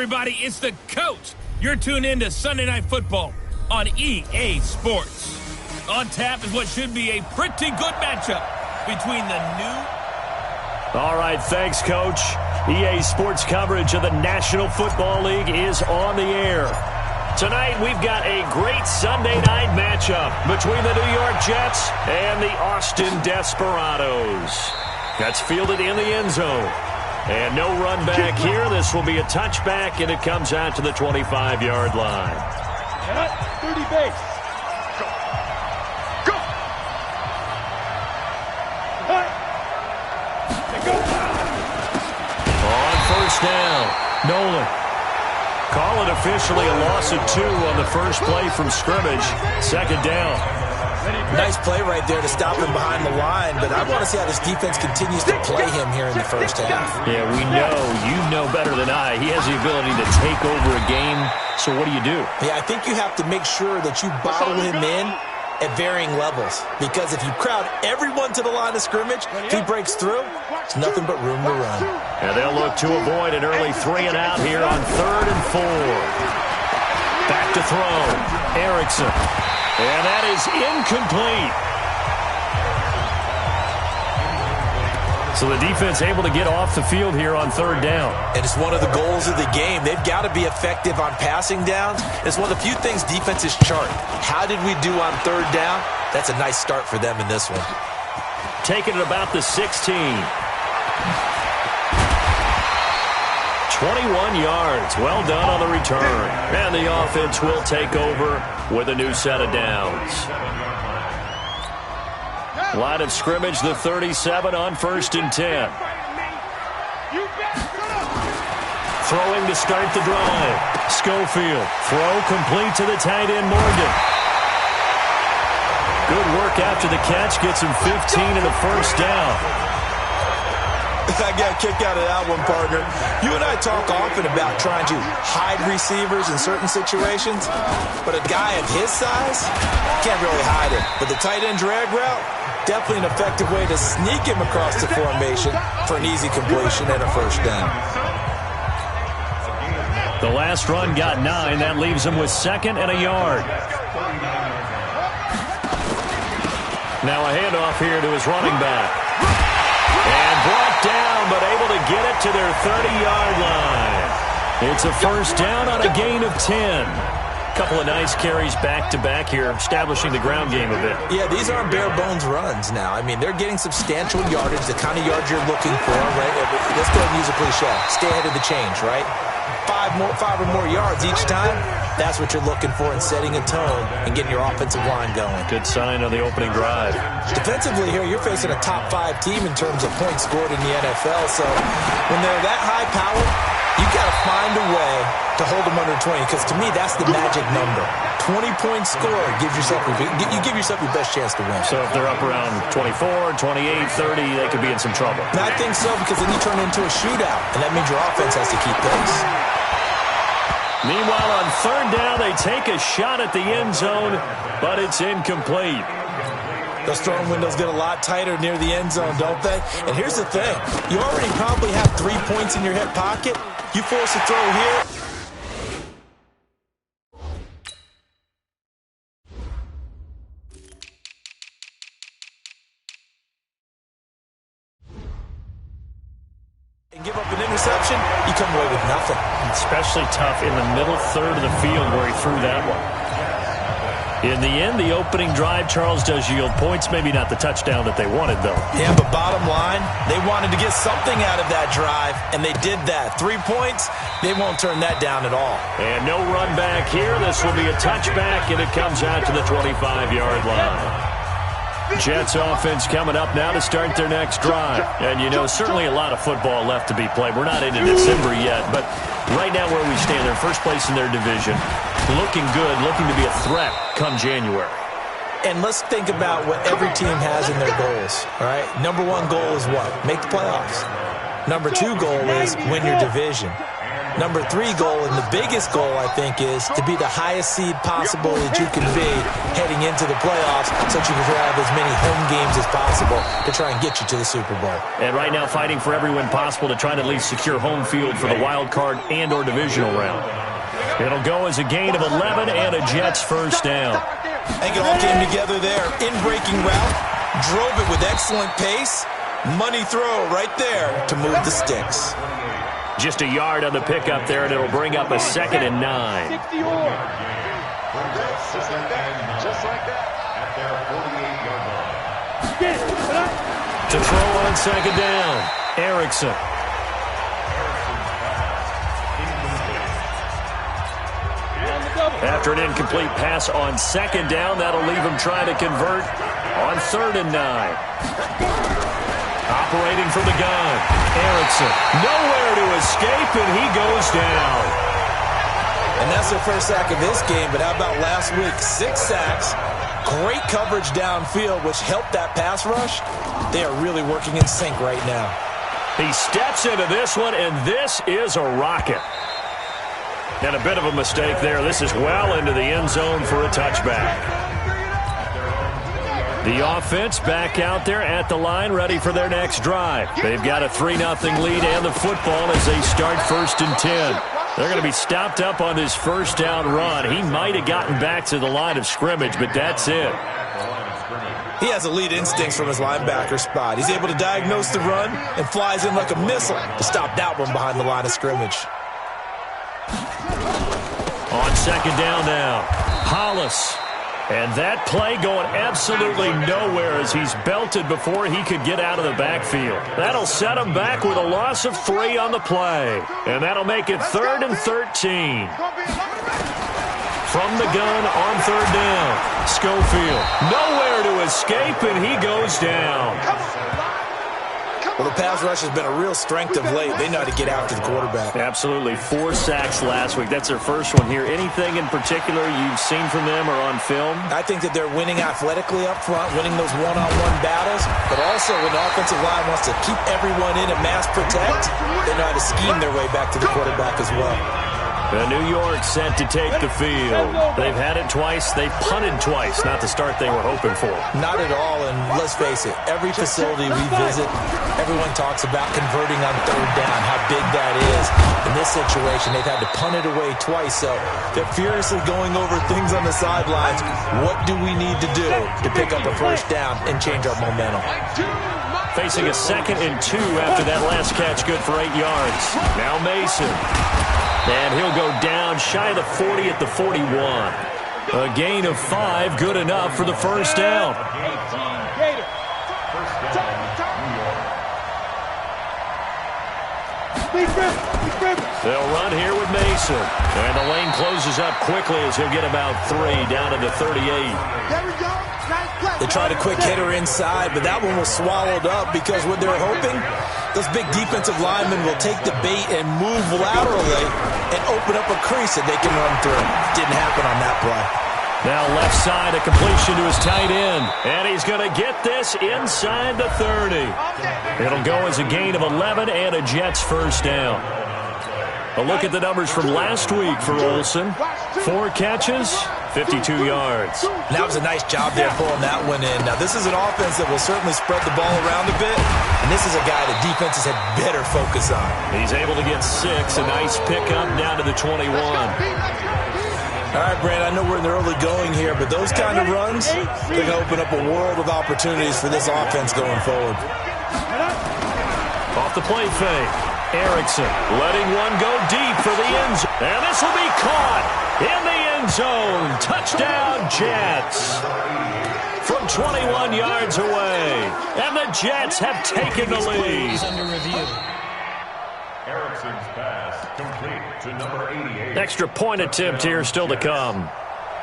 Everybody, it's the coach. You're tuned in to Sunday Night Football on EA Sports. On tap is what should be a pretty good matchup between the new... All right, thanks, Coach. EA Sports coverage of the National Football League is on the air. Tonight, we've got a great Sunday night matchup between the New York Jets and the Austin Desperados. That's fielded in the end zone. And no run back here. This will be a touchback, and it comes out to the 25-yard line. 30 base. Go. Go. On first down, Nolan. Call it officially a loss of 2 on the first play from scrimmage. Second down. Nice play right there to stop him behind the line, but I want to see how this defense continues to play him here in the first half. Yeah, we know, you know better than I, he has the ability to take over a game, so what do you do? Yeah, I think you have to make sure that you bottle him in at varying levels, because if you crowd everyone to the line of scrimmage, if he breaks through, it's nothing but room to run. And they'll look to avoid an early 3 and out here on 3rd and 4. Back to throw, Erickson. And that is incomplete. So the defense able to get off the field here on 3rd down. And it's one of the goals of the game. They've got to be effective on passing downs. It's one of the few things defenses chart. How did we do on 3rd down? That's a nice start for them in this one. Taking it about the 16. 21 yards. Well done on the return. And the offense will take over with a new set of downs. Line of scrimmage, the 37 on 1st and 10. Throwing to start the drive. Schofield. Throw complete to the tight end, Morgan. Good work after the catch. Gets him 15 and a first down. I got a kick out of that one, partner. You and I talk often about trying to hide receivers in certain situations, but a guy of his size can't really hide it. But the tight end drag route, definitely an effective way to sneak him across the formation for an easy completion and a first down. The last run got 9. That leaves him with 2nd and a yard. Now a handoff here to his running back. And brought down, but able to get it to their 30-yard line. It's a first down on a gain of 10. Couple of nice carries back-to-back here, establishing the ground game a bit. Yeah, these aren't bare-bones runs now. I mean, they're getting substantial yardage, the kind of yards you're looking for, right? Let's go and use a cliche. Stay ahead of the change, right? 5 or more yards each time. That's what you're looking for in setting a tone and getting your offensive line going. Good sign on the opening drive. Defensively here, you're facing a top 5 team in terms of points scored in the NFL. So when they're that high power, you've got to find a way to hold them under 20, because to me, that's the magic number. 20-point score gives yourself you give yourself your best chance to win. So if they're up around 24, 28, 30, they could be in some trouble. And I think so, because then you turn it into a shootout, and that means your offense has to keep pace. Meanwhile, on 3rd down, they take a shot at the end zone, but it's incomplete. Those throwing windows get a lot tighter near the end zone, don't they? And here's the thing. You already probably have 3 points in your hip pocket. You force a throw here. And give up an interception, you come away with nothing. Especially tough in the middle 3rd of the field where he threw that one. In the end, the opening drive, Charles, does yield points. Maybe not the touchdown that they wanted, though. Yeah, but bottom line, they wanted to get something out of that drive, and they did that. 3 points, they won't turn that down at all. And no run back here. This will be a touchback, and it comes out to the 25-yard line. Jets offense coming up now to start their next drive. And, you know, certainly a lot of football left to be played. We're not into December yet, but right now where we stand, they're first place in their division. Looking good, looking to be a threat come January. And let's think about what every team has in their goals, all right? Number 1 goal is what? Make the playoffs. Number 2 goal is win your division. Number 3 goal, and the biggest goal, I think, is to be the highest seed possible that you can be heading into the playoffs so that you can have as many home games as possible to try and get you to the Super Bowl. And right now fighting for every win possible to try to at least secure home field for the wild card and or divisional round. It'll go as a gain of 11 and a Jets first down. I think it all came together there. In-breaking route, drove it with excellent pace. Money throw right there to move the sticks. Just a yard on the pickup there, and it'll bring up a 2nd and 9. Just like that. At their 48-yard line. To throw on 2nd down, Erickson. After an incomplete pass on 2nd down, that'll leave him trying to convert on 3rd and 9. Operating from the gun, Erickson. Nowhere to escape, and he goes down. And that's their first sack of this game, but how about last week? 6 sacks, great coverage downfield, which helped that pass rush. They are really working in sync right now. He steps into this one, and this is a rocket. And a bit of a mistake there. This is well into the end zone for a touchback. The offense back out there at the line, ready for their next drive. They've got a 3-0 lead and the football as they start 1st and 10. They're going to be stopped up on his first down run. He might have gotten back to the line of scrimmage, but that's it. He has elite instincts from his linebacker spot. He's able to diagnose the run and flies in like a missile to stop that one behind the line of scrimmage. On 2nd down now, Hollis. And that play going absolutely nowhere as he's belted before he could get out of the backfield. That'll set him back with a loss of 3 on the play. And that'll make it 3rd and 13. From the gun on 3rd down, Schofield. Nowhere to escape, and he goes down. Well, the pass rush has been a real strength of late. They know how to get after the quarterback. Absolutely. 4 sacks last week. That's their first one here. Anything in particular you've seen from them or on film? I think that they're winning athletically up front, winning those one-on-one battles, but also when the offensive line wants to keep everyone in and mass protect, they know how to scheme their way back to the quarterback as well. New York set to take the field. They've had it twice. They've punted twice. Not the start they were hoping for. Not at all, and let's face it, every facility we visit, everyone talks about converting on 3rd down, how big that is. In this situation, they've had to punt it away twice, so they're furiously going over things on the sidelines. What do we need to do to pick up a first down and change our momentum? Facing a 2nd and 2 after that last catch, good for 8 yards. Now Mason. And he'll go down shy of the 40 at the 41. A gain of 5, good enough for the first down. They'll run here with Mason. And the lane closes up quickly as he'll get about 3 down to the 38. They tried a quick hitter inside, but that one was swallowed up because what they're hoping, those big defensive linemen will take the bait and move laterally and open up a crease that they can run through. Didn't happen on that play. Now left side, a completion to his tight end. And he's going to get this inside the 30. It'll go as a gain of 11 and a Jets first down. A look at the numbers from last week for Olsen. 4 catches, 52 yards. That was a nice job there pulling that one in. Now, this is an offense that will certainly spread the ball around a bit, and this is a guy that defenses had better focus on. He's able to get 6, a nice pickup down to the 21. All right, Brand, I know we're in the early going here, but those kind of runs, they're going to open up a world of opportunities for this offense going forward. Off the play fake, Erickson letting one go deep for the end zone. And this will be caught in the end zone. Touchdown, Jets. From 21 yards away. And the Jets have taken the lead. Erickson's pass complete to number 88. Extra point attempt here still to come.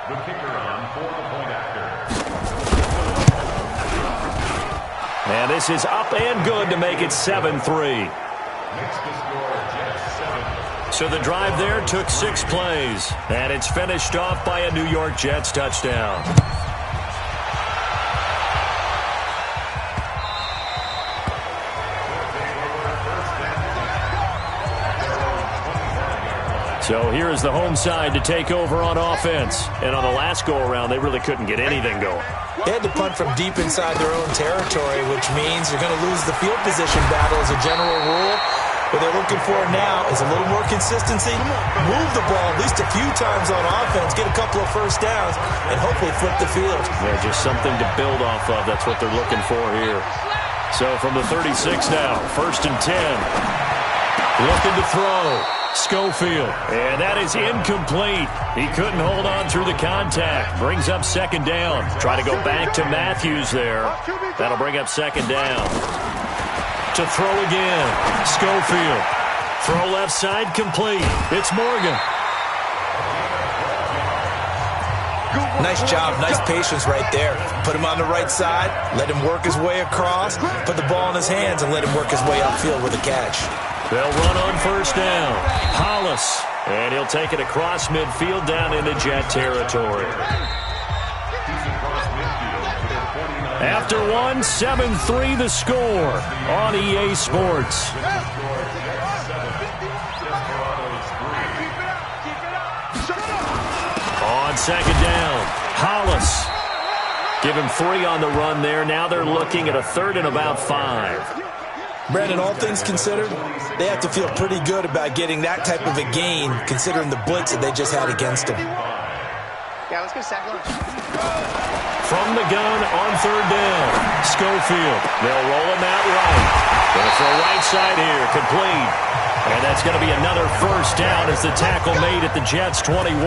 The kicker on for the point after. And this is up and good to make it 7-3. Makes the score Jets 7. So the drive there took 6 plays. And it's finished off by a New York Jets touchdown. So here is the home side to take over on offense. And on the last go-around, they really couldn't get anything going. They had to punt from deep inside their own territory, which means you're going to lose the field position battle as a general rule. What they're looking for now is a little more consistency, move the ball at least a few times on offense, get a couple of first downs, and hopefully flip the field. Yeah, just something to build off of. That's what they're looking for here. So from the 36 now, 1st and 10. Looking to throw. Schofield. And that is incomplete. He couldn't hold on through the contact. Brings up 2nd down. Try to go back to Matthews there. That'll bring up 2nd down. To throw again. Schofield. Throw left side complete. It's Morgan. Nice job. Nice patience right there. Put him on the right side. Let him work his way across. Put the ball in his hands and let him work his way upfield with a catch. They'll run on 1st down. Hollis. And he'll take it across midfield down into Jet territory. After 1, 7-3 the score on EA Sports. On 2nd down, Hollis. Give him 3 on the run there. Now they're looking at a 3rd and about 5. Brandon, all things considered, they have to feel pretty good about getting that type of a gain, considering the blitz that they just had against them. Yeah, let's go sack lunch. From the gun on 3rd down, Schofield. They'll roll him out right. Going to throw right side here, complete. And that's going to be another 1st down as the tackle made at the Jets' 21.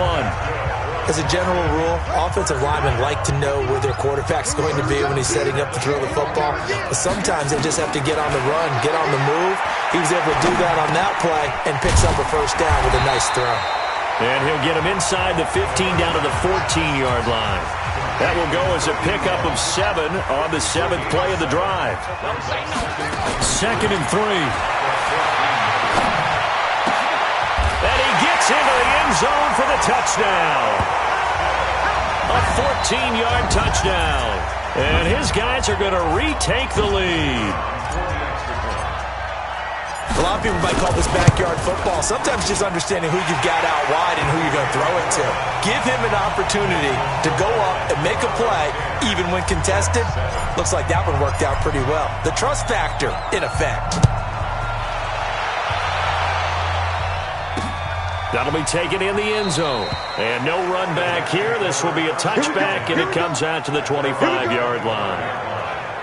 As a general rule, offensive linemen like to know where their quarterback's going to be when he's setting up to throw the football. But sometimes they just have to get on the run, get on the move. He was able to do that on that play and picks up a 1st down with a nice throw. And he'll get him inside the 15 down to the 14-yard line. That will go as a pickup of 7 on the 7th play of the drive. 2nd and 3. And he gets into the end zone for the touchdown. A 14-yard touchdown. And his guys are going to retake the lead. A lot of people might call this backyard football. Sometimes just understanding who you've got out wide and who you're going to throw it to. Give him an opportunity to go up and make a play, even when contested. Looks like that one worked out pretty well. The trust factor, in effect. That'll be taken in the end zone. And no run back here. This will be a touchback, and it comes out to the 25-yard line.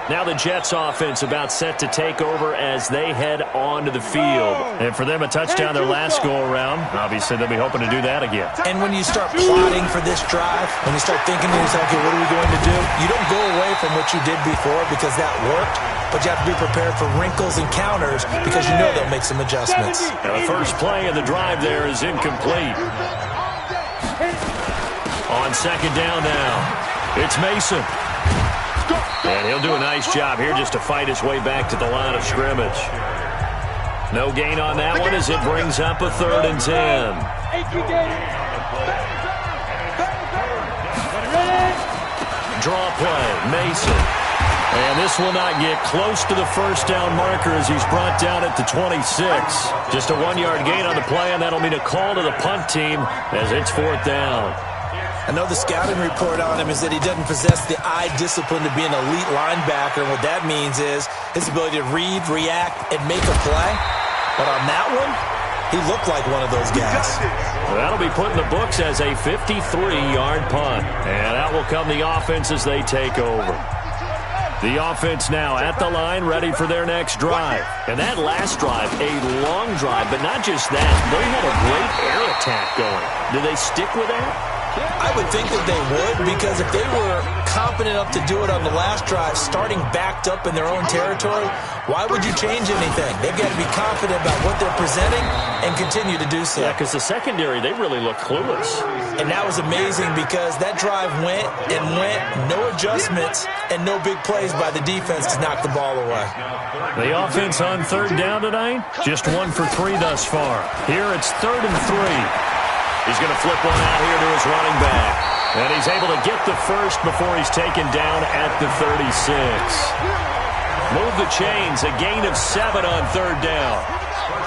Now the Jets offense about set to take over as they head onto the field. And for them, a touchdown their last go-around. Obviously, they'll be hoping to do that again. And when you start plotting for this drive, when you start thinking to yourself, okay, what are we going to do? You don't go away from what you did before because that worked, but you have to be prepared for wrinkles and counters because you know they'll make some adjustments. Now the first play of the drive there is incomplete. On 2nd down now, it's Mason. And he'll do a nice job here just to fight his way back to the line of scrimmage. No gain on that one as it brings up a 3rd and 10. Draw play, Mason. And this will not get close to the 1st down marker as he's brought down at the 26. Just a 1-yard gain on the play, and that'll mean a call to the punt team as it's 4th down. I know the scouting report on him is that he doesn't possess the eye discipline to be an elite linebacker, and what that means is his ability to read, react, and make a play. But on that one, he looked like one of those guys. Well, that'll be put in the books as a 53-yard punt, and that will come the offense as they take over. The offense now at the line, ready for their next drive. And that last drive, a long drive, but not just that. They had a great air attack going. Do they stick with that? I would think that they would, because if they were confident enough to do it on the last drive, starting backed up in their own territory, why would you change anything? They've got to be confident about what they're presenting and continue to do so. Yeah, because the secondary, they really look clueless. And that was amazing because that drive went and went, no adjustments, and no big plays by the defense to knock the ball away. The offense on 3rd down tonight, just 1 for 3 thus far. Here it's 3rd and 3. He's going to flip one out here to his running back. And he's able to get the first before he's taken down at the 36. Move the chains, a gain of 7 on 3rd down.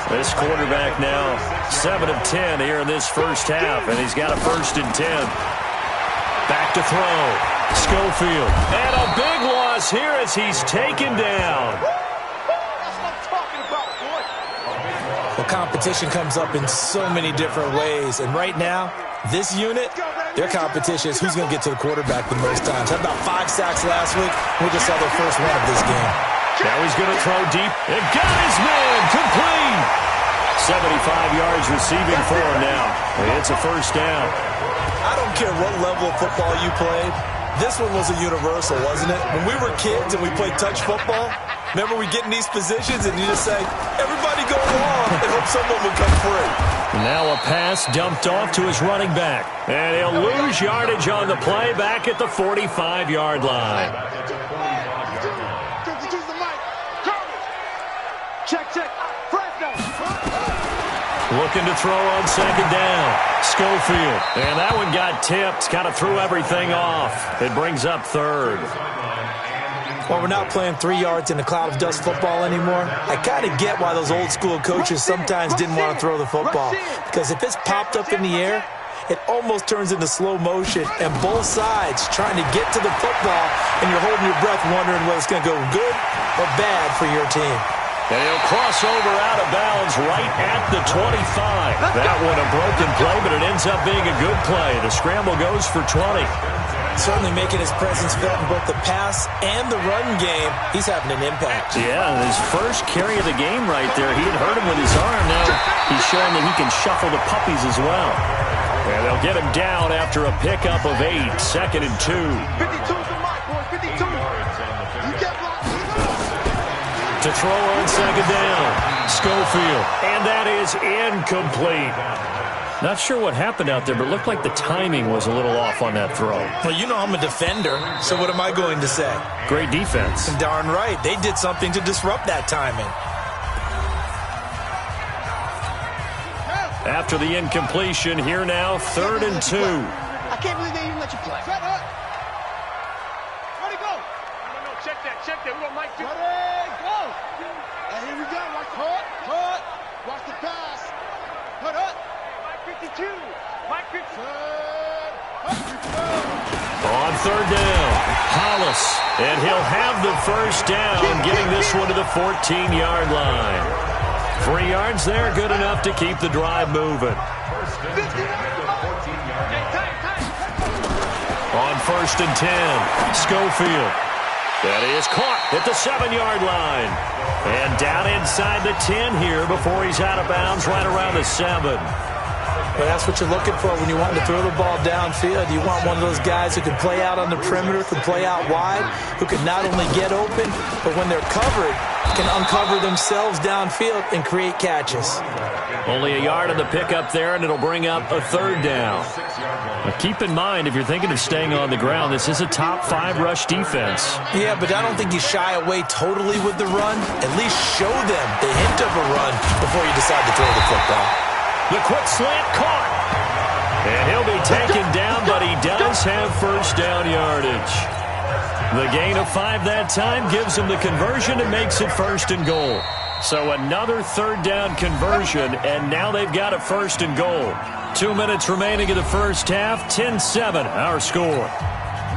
This quarterback now 7 of 10 here in this first half, and he's got a 1st and 10. Back to throw. Schofield. And a big loss here as he's taken down. Well, competition comes up in so many different ways, and right now, this unit, their competition is who's going to get to the quarterback the most times. Had about 5 sacks last week. We just saw their first one of this game. Now he's going to throw deep. And got his man complete. 75 yards receiving for him now. It's a 1st down. I don't care what level of football you played. This one was a universal, wasn't it? When we were kids and we played touch football, remember we get in these positions and you just say, everybody go along and hope someone will come free. Now a pass dumped off to his running back. And he'll lose yardage on the play back at the 45-yard line. Looking to throw on 2nd down. Schofield. And that one got tipped. Kind of threw everything off. It brings up 3rd. Well, we're not playing 3 yards in a cloud of dust football anymore. I kind of get why those old school coaches sometimes didn't want to throw the football. Because if it's popped up in the air, it almost turns into slow motion. And both sides trying to get to the football, and you're holding your breath wondering whether it's going to go good or bad for your team. And he'll cross over out of bounds right at the 25. That one a broken play, but it ends up being a good play. The scramble goes for 20. Certainly making his presence felt in both the pass and the run game. He's having an impact. Yeah, his first carry of the game right there. He had hurt him with his arm. Now he's showing that he can shuffle the puppies as well. And they'll get him down after a pickup of 8. 2nd and 2. 52's the mark, boys. 52. You get blocked. To throw on 2nd down. Schofield. And that is incomplete. Not sure what happened out there, but it looked like the timing was a little off on that throw. Well, you know I'm a defender, so what am I going to say? Great defense. Darn right. They did something to disrupt that timing. After the incompletion, here now, 3rd and 2. I can't believe they even let you play. Set up. Ready, go. No, check that. We got Mike. Ready, go. And here we go. Watch cut. Watch the pass. Cut up. Mike 52. Mike 52. On 3rd down, Hollis. And he'll have the 1st down, getting this one to the 14-yard line. 3 yards there, good enough to keep the drive moving. On 1st and 10, Schofield. That is caught at the 7-yard line. And down inside the 10 here before he's out of bounds right around the 7. Well, that's what you're looking for when you want to throw the ball downfield. You want one of those guys who can play out on the perimeter, can play out wide, who can not only get open, but when they're covered, can uncover themselves downfield and create catches. Only a yard on the pickup there, and it'll bring up a 3rd down. Now keep in mind, if you're thinking of staying on the ground, this is a top 5 rush defense. Yeah, but I don't think you shy away totally with the run. At least show them the hint of a run before you decide to throw the football. The quick slant caught. And he'll be taken down, but he does have 1st down yardage. The gain of 5 that time gives him the conversion and makes it 1st and goal. So another 3rd down conversion, and now they've got a 1st and goal. 2 minutes remaining in the first half, 10-7 our score.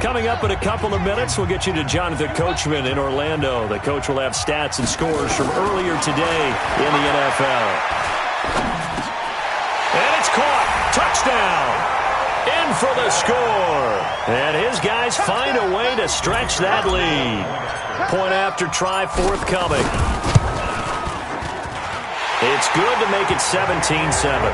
Coming up in a couple of minutes, we'll get you to Jonathan Coachman in Orlando. The coach will have stats and scores from earlier today in the NFL. And it's caught. Touchdown. In for the score. And his guys find a way to stretch that lead. Point after try forthcoming. It's good to make it 17-7.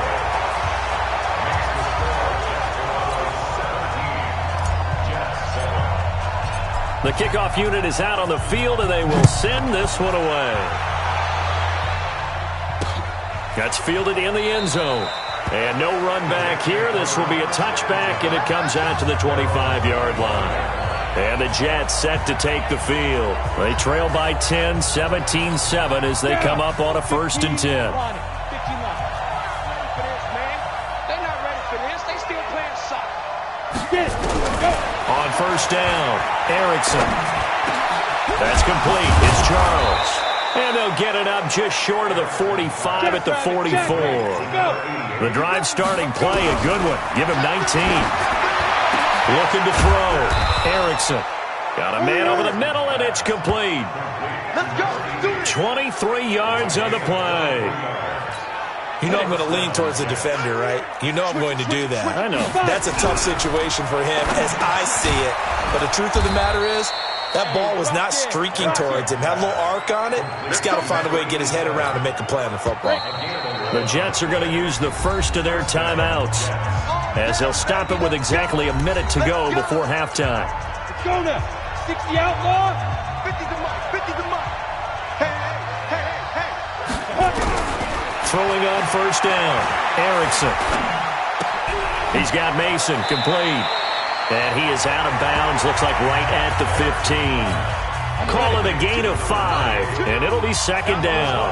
The kickoff unit is out on the field, and they will send this one away. That's fielded in the end zone. And no run back here. This will be a touchback, and it comes out to the 25-yard line. And the Jets set to take the field. They trail by 10, 17-7 as they come up on a 1st and 10. They're not ready for this. They still playing soccer. On 1st down, Erickson. That's complete. It's Charles. And they'll get it up just short of the 45 at the 44. The drive starting play, a good one. Give him 19. Looking to throw. Erickson. Got a man over the middle, and it's complete. 23 yards on the play. You know I'm going to lean towards the defender, right? You know I'm going to do that. I know. That's a tough situation for him as I see it. But the truth of the matter is, that ball was not streaking towards him. Had a little arc on it. He's got to find a way to get his head around and make a play on the football. The Jets are going to use the first of their timeouts as they'll stop it with exactly a minute to go before halftime. Let's go now. 60 outlaw. 50 to Mike. 50 to Mike. Hey. Throwing on first down. Erickson. He's got Mason complete. And he is out of bounds, looks like right at the 15. Call it a gain of 5, and it'll be second down.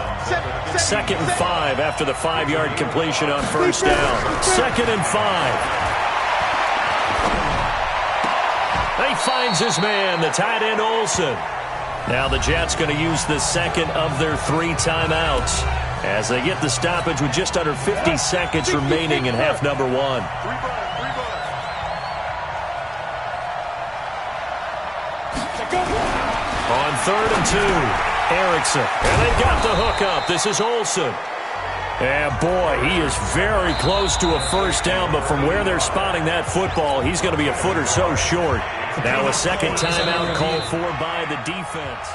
2nd and 5 after the 5-yard completion on first down. 2nd and 5. He finds his man, the tight end Olsen. Now the Jets going to use the second of their 3 timeouts as they get the stoppage with just under 50 seconds remaining in half number 1. On 3rd and 2, Erickson. And they've got the hook up. This is Olsen. And boy, he is very close to a first down, but from where they're spotting that football, he's going to be a foot or so short. Now a second timeout called for by the defense.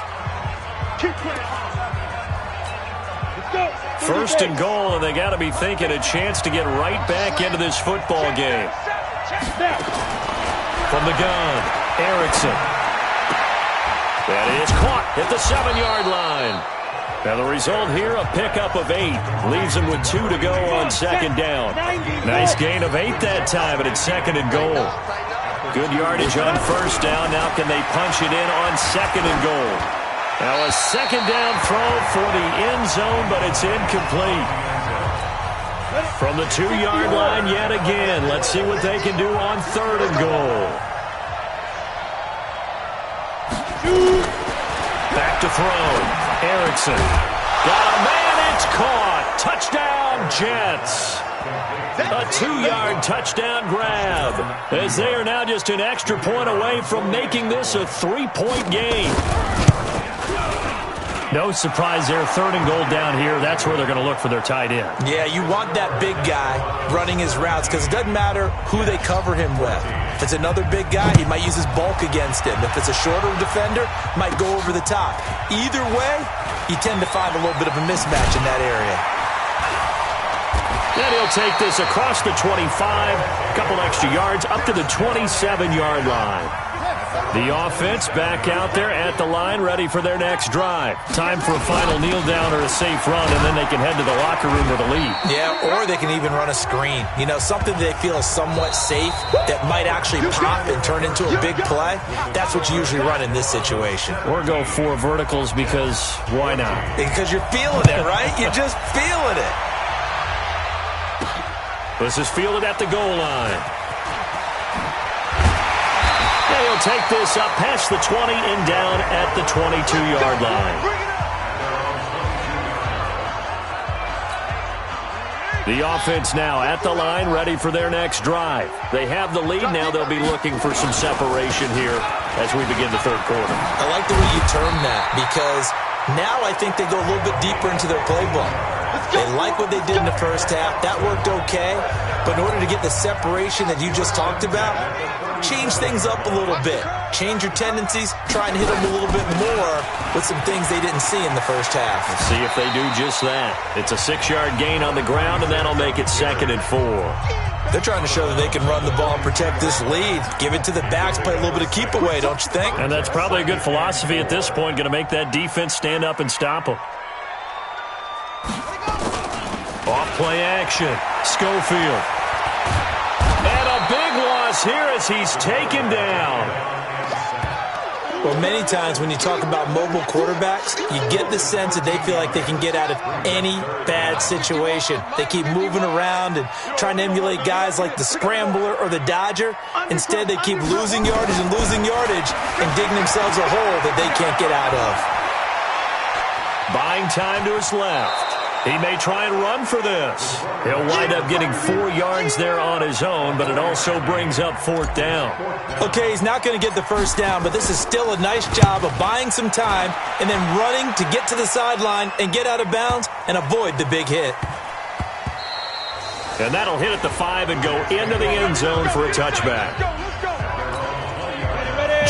1st and goal, and they got to be thinking a chance to get right back into this football game. From the gun, Erickson. That is caught at the 7-yard line. Now the result here, a pickup of 8. Leaves them with 2 to go on second down. Nice gain of 8 that time, and it's 2nd and goal. Good yardage on first down. Now can they punch it in on 2nd and goal? Now a second down throw for the end zone, but it's incomplete. From the 2-yard line yet again. Let's see what they can do on 3rd and goal. Back to throw. Erickson. Got a man. It's caught. Touchdown, Jets. A 2-yard touchdown grab as they are now just an extra point away from making this a 3-point game. No surprise there. 3rd and goal down here. That's where they're going to look for their tight end. Yeah, you want that big guy running his routes because it doesn't matter who they cover him with. If it's another big guy, he might use his bulk against him. If it's a shorter defender, might go over the top. Either way, you tend to find a little bit of a mismatch in that area. Then he'll take this across the 25, a couple extra yards, up to the 27-yard line. The offense back out there at the line, ready for their next drive. Time for a final kneel down or a safe run, and then they can head to the locker room with a lead. Yeah, or they can even run a screen. You know, something they feel is somewhat safe that might actually pop and turn into a big play. That's what you usually run in this situation. Or go 4 verticals because why not? Because you're feeling it, right? You're just feeling it. This is fielded at the goal line. He'll take this up past the 20 and down at the 22-yard line. The offense now at the line, ready for their next drive. They have the lead. Now they'll be looking for some separation here as we begin the 3rd quarter. I like the way you term that because now I think they go a little bit deeper into their playbook. They like what they did in the first half. That worked okay. But in order to get the separation that you just talked about, change things up a little bit. Change your tendencies. Try and hit them a little bit more with some things they didn't see in the first half. Let's see if they do just that. It's a 6-yard gain on the ground, and that'll make it 2nd and 4. They're trying to show that they can run the ball and protect this lead. Give it to the backs, play a little bit of keep away, don't you think? And that's probably a good philosophy at this point, going to make that defense stand up and stop them. Off-play action. Schofield. And a big loss here as he's taken down. Well, many times when you talk about mobile quarterbacks, you get the sense that they feel like they can get out of any bad situation. They keep moving around and trying to emulate guys like the Scrambler or the Dodger. Instead, they keep losing yardage and losing yardage and digging themselves a hole that they can't get out of. Buying time to his left. He may try and run for this. He'll wind up getting 4 yards there on his own, but it also brings up 4th down. Okay, he's not going to get the first down, but this is still a nice job of buying some time and then running to get to the sideline and get out of bounds and avoid the big hit. And that'll hit at the 5 and go into the end zone for a touchback.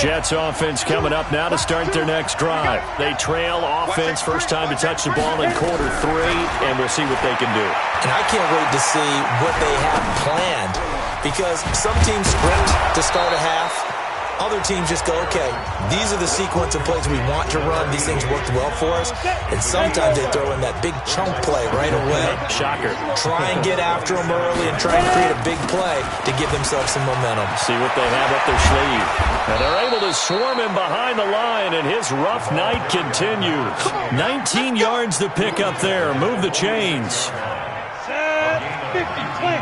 Jets offense coming up now to start their next drive. They trail offense, first time to touch the ball in quarter 3, and we'll see what they can do. And I can't wait to see what they have planned, because some teams sprint to start a half. Other teams just go, okay, these are the sequence of plays we want to run. These things worked well for us. And sometimes they throw in that big chunk play right away. Shocker. Try and get after them early and try and create a big play to give themselves some momentum. See what they have up their sleeve. And they're able to swarm him behind the line, and his rough night continues. 19 yards to pick up there. Move the chains. 50, play.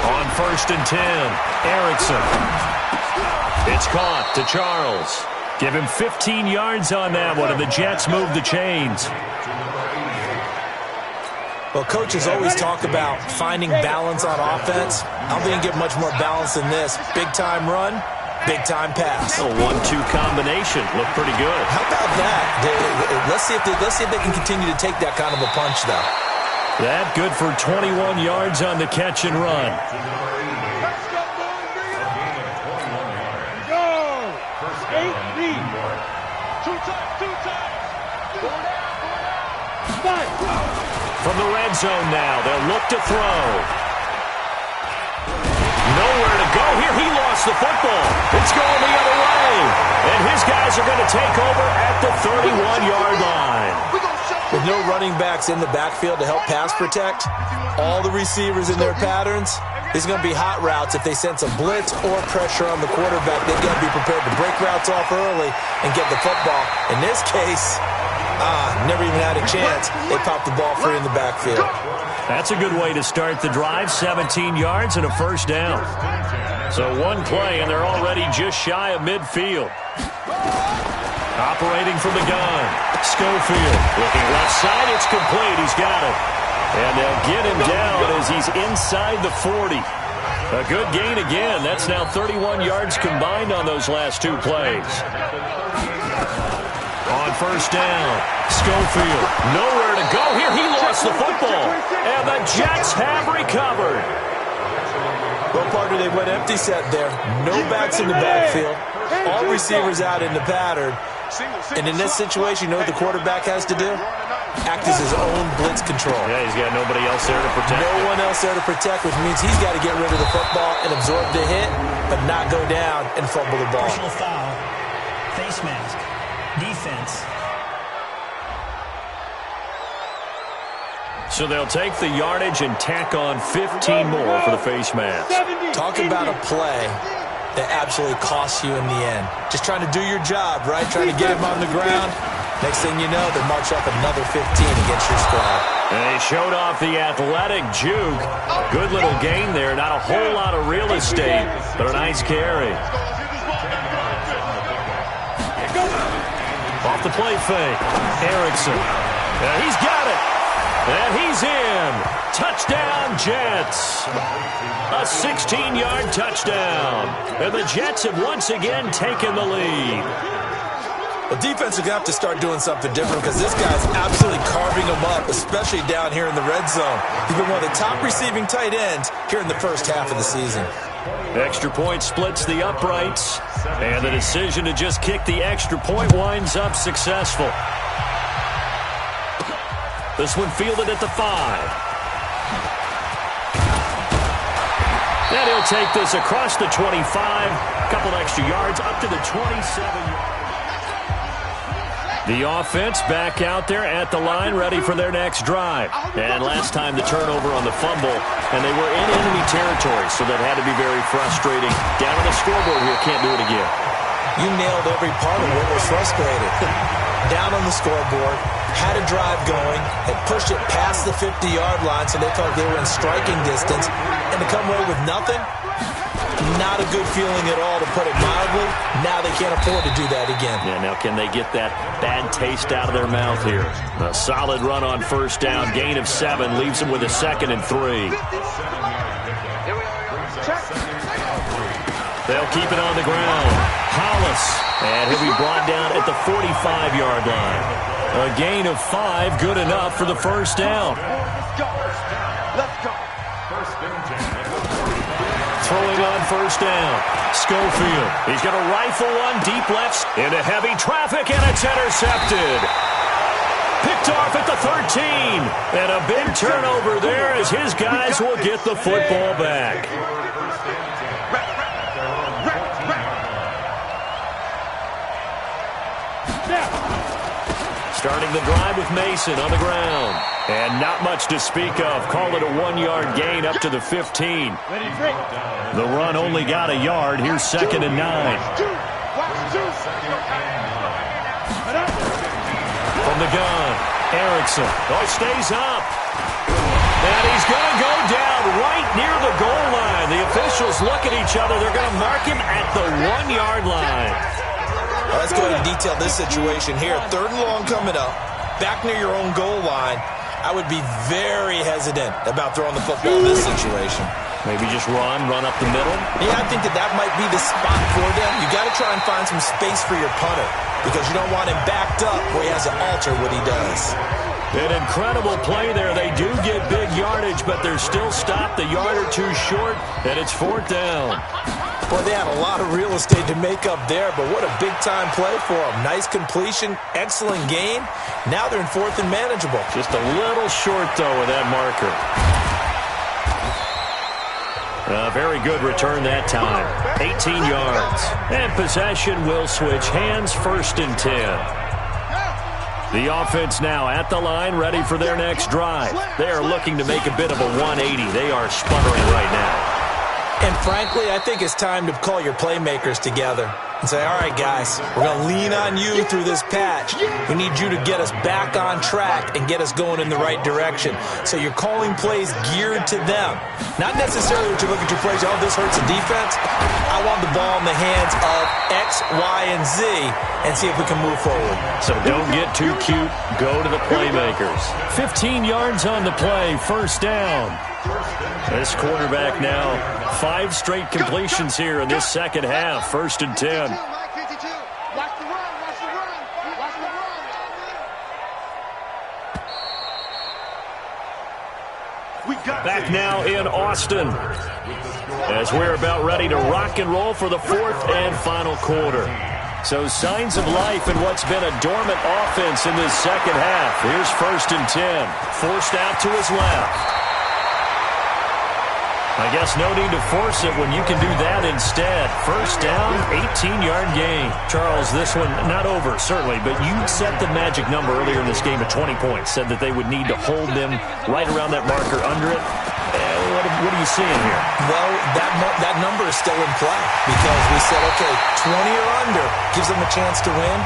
On 1st and 10, Erickson. It's caught to Charles. Give him 15 yards on that one, and the Jets move the chains. Well, coaches always talk about finding balance on offense. I don't think you get much more balance than this. Big-time run, big-time pass. A 1-2 combination. Look pretty good. How about that? Let's see if they can continue to take that kind of a punch, though. That good for 21 yards on the catch and run. Go! 8 lead. Two times. From the red zone now, they'll look to throw. Nowhere to go here. He lost the football. It's going the other way. And his guys are going to take over at the 31-yard line. With no running backs in the backfield to help pass protect, all the receivers in their patterns, these are going to be hot routes. If they sense a blitz or pressure on the quarterback, they've got to be prepared to break routes off early and get the football. In this case, never even had a chance. They popped the ball free in the backfield. That's a good way to start the drive. 17 yards and a first down. So one play, and they're already just shy of midfield. Operating from the gun, Schofield. Looking left side, it's complete. He's got it. And they'll get him down as he's inside the 40. A good gain again. That's now 31 yards combined on those last 2 plays. On first down, Schofield. Nowhere to go here. He lost the football. And the Jets have recovered. Well, partner, they went empty set there. No backs in the backfield. All receivers out in the pattern. And in this situation, you know what the quarterback has to do? Act as his own blitz control. Yeah, he's got nobody else there to protect. No one else there to protect, which means he's got to get rid of the football and absorb the hit, but not go down and fumble the ball. Personal foul, face mask, defense. So they'll take the yardage and tack on 15 more for the face mask. Talk about a play that absolutely costs you in the end. Just trying to do your job, right? Trying to get him on the ground. Next thing you know, they march up another 15 against your squad. And they showed off the athletic juke. Good little gain there. Not a whole lot of real estate, but a nice carry. Off the play fake. Erickson. And he's got it. And he's in. Touchdown, Jets. A 16-yard touchdown. And the Jets have once again taken the lead. Well, defense is going to have to start doing something different because this guy's absolutely carving them up, especially down here in the red zone. He's been one of the top receiving tight ends here in the first half of the season. Extra point splits the uprights. And the decision to just kick the extra point winds up successful. This one fielded at the 5. And he'll take this across the 25. A couple extra yards up to the 27. The offense back out there at the line, ready for their next drive. And last time the turnover on the fumble, and they were in enemy territory, so that had to be very frustrating. Down on the scoreboard here, can't do it again. You nailed every part of what was frustrating. down on the scoreboard, had a drive going, and pushed it past the 50-yard line so they felt they were in striking distance, and to come away with nothing, not a good feeling at all, to put it mildly. Now they can't afford to do that again. Yeah, now can they get that bad taste out of their mouth here? A solid run on first down, gain of 7, leaves them with a 2nd and 3. They'll keep it on the ground. Hollis, and he'll be brought down at the 45-yard line. A gain of 5, good enough for the first down. Let's go. Throwing on first down, Schofield. He's going to rifle one deep left into heavy traffic, and it's intercepted. Picked off at the 13. And a big turnover there as his guys will get the football back. Starting the drive with Mason on the ground. And not much to speak of. Call it a 1-yard gain up to the 15. The run only got a yard. Here's 2nd and 9. From the gun, Erickson. Oh, he stays up. And he's going to go down right near the goal line. The officials look at each other. They're going to mark him at the 1-yard line. Let's go ahead and detail this situation here. 3rd and long coming up. Back near your own goal line. I would be very hesitant about throwing the football in this situation. Maybe just run up the middle? Yeah, I think that might be the spot for them. You got to try and find some space for your punter because you don't want him backed up where he has to alter what he does. An incredible play there. They do get big yardage, but they're still stopped a yard or 2 short, and it's 4th down. Boy, they had a lot of real estate to make up there, but what a big-time play for them. Nice completion, excellent gain. Now they're in 4th and manageable. Just a little short, though, with that marker. A very good return that time. 18 yards. And possession will switch hands, 1st and 10. The offense now at the line, ready for their next drive. They are looking to make a bit of a 180. They are sputtering right now. And frankly, I think it's time to call your playmakers together and say, all right, guys, we're going to lean on you through this patch. We need you to get us back on track and get us going in the right direction. So you're calling plays geared to them. Not necessarily that you look at your plays, oh, this hurts the defense. I want the ball in the hands of X, Y, and Z and see if we can move forward. So don't get too cute. Go to the playmakers. 15 yards on the play, 1st down. This quarterback now, 5 straight completions here in this 2nd half. 1st and 10. Back now in Austin as we're about ready to rock and roll for the 4th and final quarter. So signs of life in what's been a dormant offense in this 2nd half. Here's 1st and 10. Forced out to his left. I guess no need to force it when you can do that instead. 1st down, 18-yard gain. Charles, this one not over, certainly, but you set the magic number earlier in this game at 20 points, said that they would need to hold them right around that marker under it. What are you seeing here? Well, that number is still in play because we said, okay, 20 or under gives them a chance to win.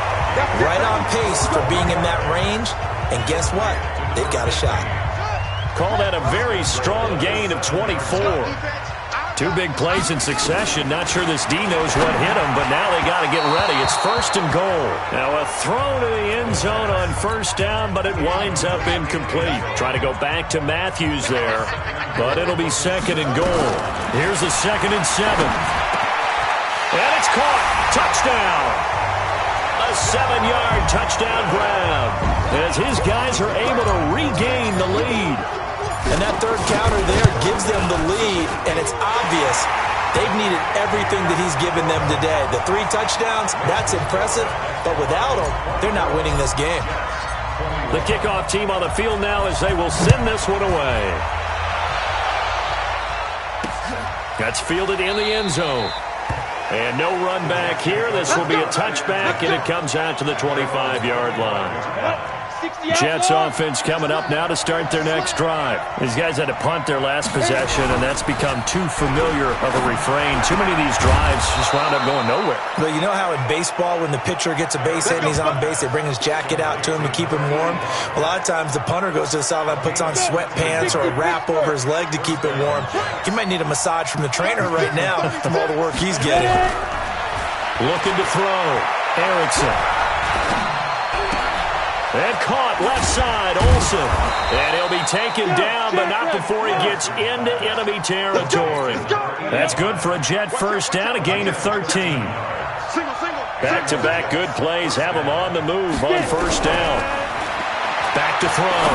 Right on pace for being in that range, and guess what? They've got a shot. Call that a very strong gain of 24. 2 big plays in succession. Not sure this D knows what hit him, but now they got to get ready. It's 1st and goal. Now a throw to the end zone on 1st down, but it winds up incomplete. Try to go back to Matthews there, but it'll be 2nd and goal. Here's the 2nd and 7. And it's caught. Touchdown. A 7-yard touchdown grab as his guys are able to regain the lead. And that 3rd counter there gives them the lead, and it's obvious they've needed everything that he's given them today. The 3 touchdowns, that's impressive, but without him, they're not winning this game. The kickoff team on the field now as they will send this one away. That's fielded in the end zone. And no run back here. This will be a touchback, and it comes out to the 25-yard line. Jets offense coming up now to start their next drive. These guys had to punt their last possession, and that's become too familiar of a refrain. Too many of these drives just wound up going nowhere. But you know how in baseball, when the pitcher gets a base hit and he's on base, they bring his jacket out to him to keep him warm? A lot of times the punter goes to the sideline, puts on sweatpants or a wrap over his leg to keep it warm. He might need a massage from the trainer right now from all the work he's getting. Looking to throw. Erickson. And caught left side, Olsen. And he'll be taken down, but not before he gets into enemy territory. That's good for a Jet first down, a gain of 13. Back-to-back good plays have him on the move on first down. Back to throw.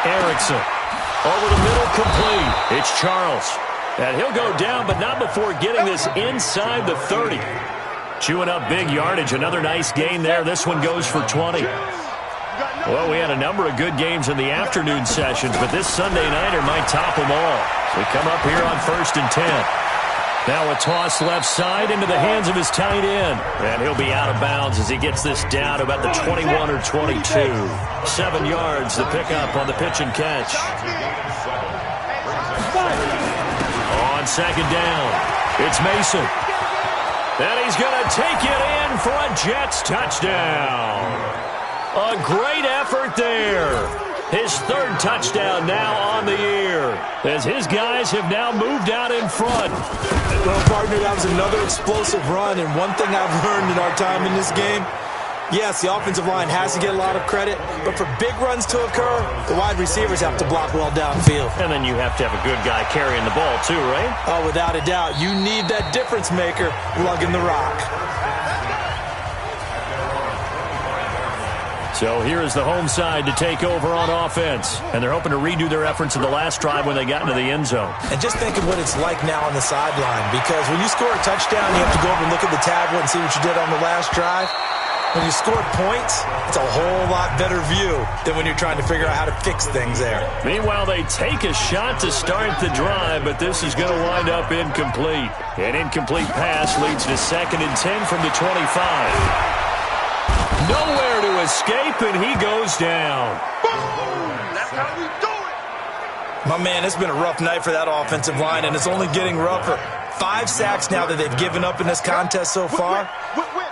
Erickson. Over the middle, complete. It's Charles. And he'll go down, but not before getting this inside the 30. Chewing up big yardage. Another nice gain there. This one goes for 20. Well, we had a number of good games in the afternoon sessions, but this Sunday nighter might top them all. So we come up here on 1st and 10. Now a toss left side into the hands of his tight end. And he'll be out of bounds as he gets this down to about the 21 or 22. 7 yards the pickup on the pitch and catch. On second down, it's Mason. And he's going to take it in for a Jets touchdown. A great effort there. His 3rd touchdown now on the year, as his guys have now moved out in front. Well, partner, that was another explosive run, and one thing I've learned in our time in this game, yes, the offensive line has to get a lot of credit, but for big runs to occur, the wide receivers have to block well downfield. And then you have to have a good guy carrying the ball too, right? Oh, without a doubt. You need that difference maker lugging the rock. So here is the home side to take over on offense. And they're hoping to redo their efforts in the last drive when they got into the end zone. And just think of what it's like now on the sideline, because when you score a touchdown, you have to go over and look at the tablet and see what you did on the last drive. When you score points, it's a whole lot better view than when you're trying to figure out how to fix things there. Meanwhile, they take a shot to start the drive, but this is going to wind up incomplete. An incomplete pass leads to 2nd and 10 from the 25. Nowhere to escape, and he goes down. That's how we do it. My man, it's been a rough night for that offensive line, and it's only getting rougher. 5 sacks now that they've given up in this contest so far.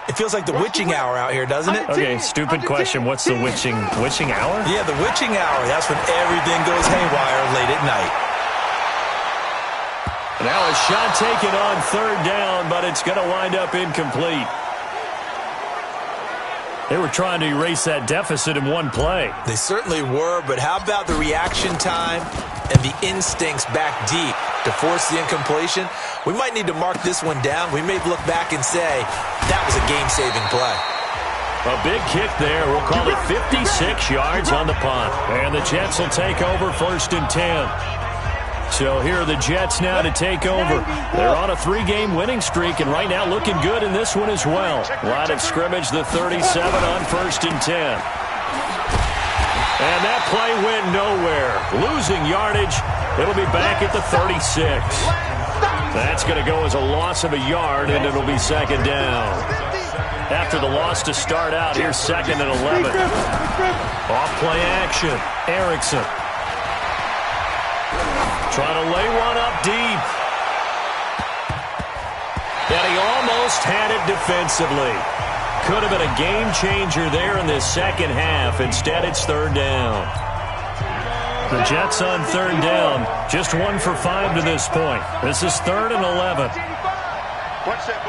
It feels like the witching hour out here, doesn't it? Okay, stupid question. What's the witching hour? Yeah, the witching hour. That's when everything goes haywire late at night. Now a shot taken on 3rd down, but it's going to wind up incomplete. They were trying to erase that deficit in one play. They certainly were, but how about the reaction time and the instincts back deep to force the incompletion? We might need to mark this one down. We may look back and say that was a game-saving play. A big kick there. We'll call it 56 yards on the punt. And the Jets will take over 1st and 10. So here are the Jets now to take over. They're on a 3-game winning streak, and right now looking good in this one as well. Line of scrimmage, the 37 on 1st and 10. And that play went nowhere. Losing yardage. It'll be back at the 36. That's going to go as a loss of a yard, and it'll be 2nd down. After the loss to start out, here's 2nd and 11. Off play action. Erickson. Trying to lay one up deep. And he almost had it defensively. Could have been a game changer there in this second half. Instead, it's 3rd down. The Jets on 3rd down. Just 1 for 5 to this point. This is 3rd and 11. Watch that.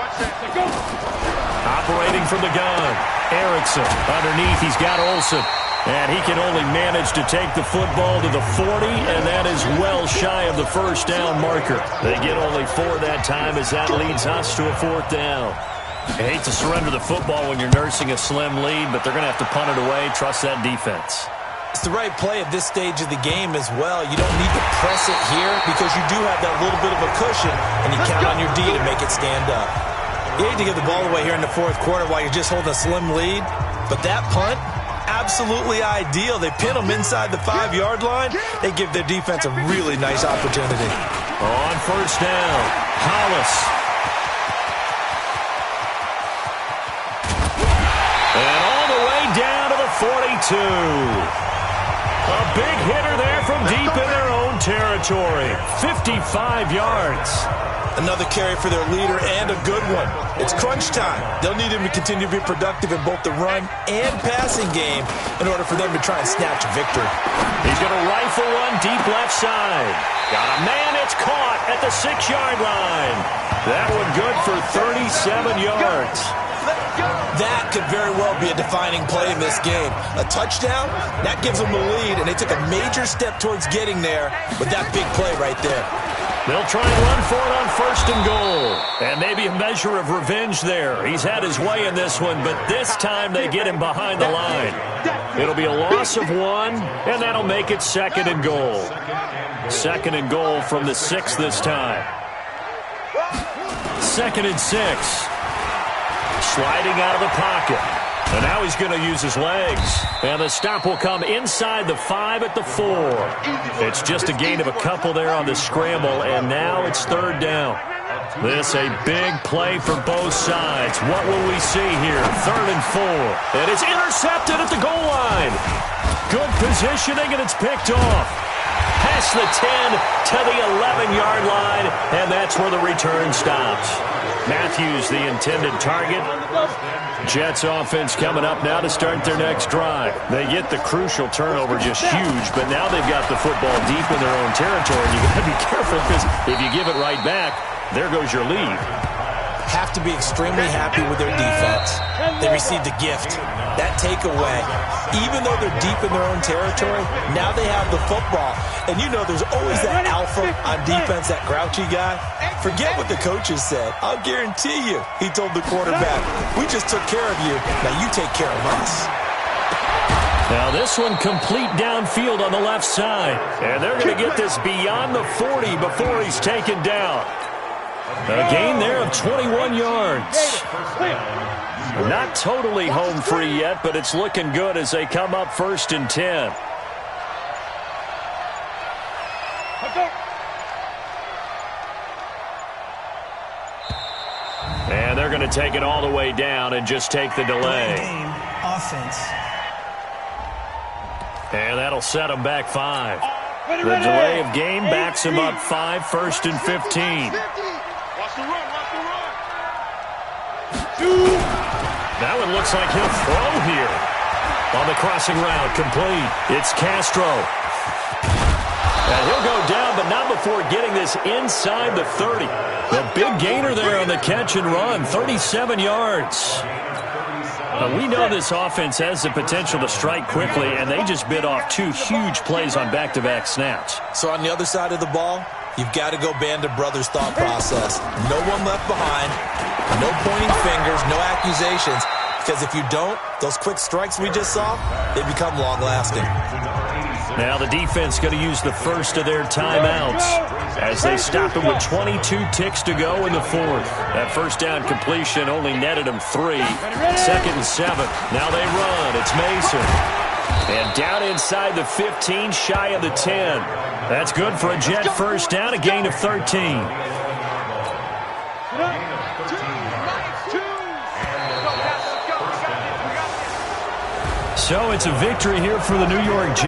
Operating from the gun. Erickson. Underneath, he's got Olsen. And he can only manage to take the football to the 40, and that is well shy of the 1st down marker. They get only 4 that time as that leads us to a 4th down. I hate to surrender the football when you're nursing a slim lead, but they're going to have to punt it away. Trust that defense. It's the right play at this stage of the game as well. You don't need to press it here because you do have that little bit of a cushion, and you count on your D to make it stand up. You hate to give the ball away here in the 4th quarter while you're just holding a slim lead, but that punt, absolutely ideal. They pin them inside the 5-yard line. They give their defense a really nice opportunity. On 1st down, Hollis. And all the way down to the A big hitter there from deep in their own territory. 55 yards. Another carry for their leader and a good one. It's crunch time. They'll need him to continue to be productive in both the run and passing game in order for them to try and snatch a victory. He's going to rifle one deep left side. Got a man. It's caught at the 6-yard line. That one good for 37 yards. That could very well be a defining play in this game. A touchdown, that gives them the lead, and they took a major step towards getting there with that big play right there. They'll try and run for it on 1st and goal. And maybe a measure of revenge there. He's had his way in this one, but this time they get him behind the line. It'll be a loss of 1, and that'll make it 2nd and goal. 2nd and goal from the 6 this time. 2nd and 6. Sliding out of the pocket. And now he's going to use his legs. And the stop will come inside the 5 at the 4. It's just a gain of a couple there on the scramble, and now it's 3rd down. This a big play for both sides. What will we see here? 3rd and 4. And it's intercepted at the goal line. Good positioning, and it's picked off. Past the 10 to the 11-yard line, and that's where the return stops. Matthews, the intended target. Jets offense coming up now to start their next drive. They get the crucial turnover, just huge, but now they've got the football deep in their own territory. You got to be careful because if you give it right back, there goes your lead. Have to be extremely happy with their defense. They received a gift. That takeaway, even though they're deep in their own territory, now they have the football. And you know there's always that alpha on defense, that grouchy guy. Forget what the coaches said. I'll guarantee you, he told the quarterback, we just took care of you, now you take care of us. Now this one complete downfield on the left side. And they're going to get this beyond the 40 before he's taken down. A gain there of 21 yards. Not totally home free yet, but it's looking good as they come up 1st and 10. And they're going to take it all the way down and just take the delay. Game offense. And that'll set them back 5. The delay of game backs them up 5, 1st and 15. Watch the run, watch the run. That one looks like he'll throw here. On the crossing route, complete. It's Castro. And he'll go down, but not before getting this inside the 30. The big gainer there on the catch and run, 37 yards. Now, we know this offense has the potential to strike quickly, and they just bit off 2 huge plays on back-to-back snaps. So on the other side of the ball, you've got to go Band of Brothers thought process. No one left behind, no pointing fingers, no accusations, because if you don't, those quick strikes we just saw, they become long-lasting. Now the defense going to use the first of their timeouts as they stop him with 22 ticks to go in the 4th. That first down completion only netted them 3. 2nd and 7. Now they run. It's Mason. And down inside the 15, shy of the 10. That's good for a Jet first down, a gain of 13. So it's a victory here for the New York Jets.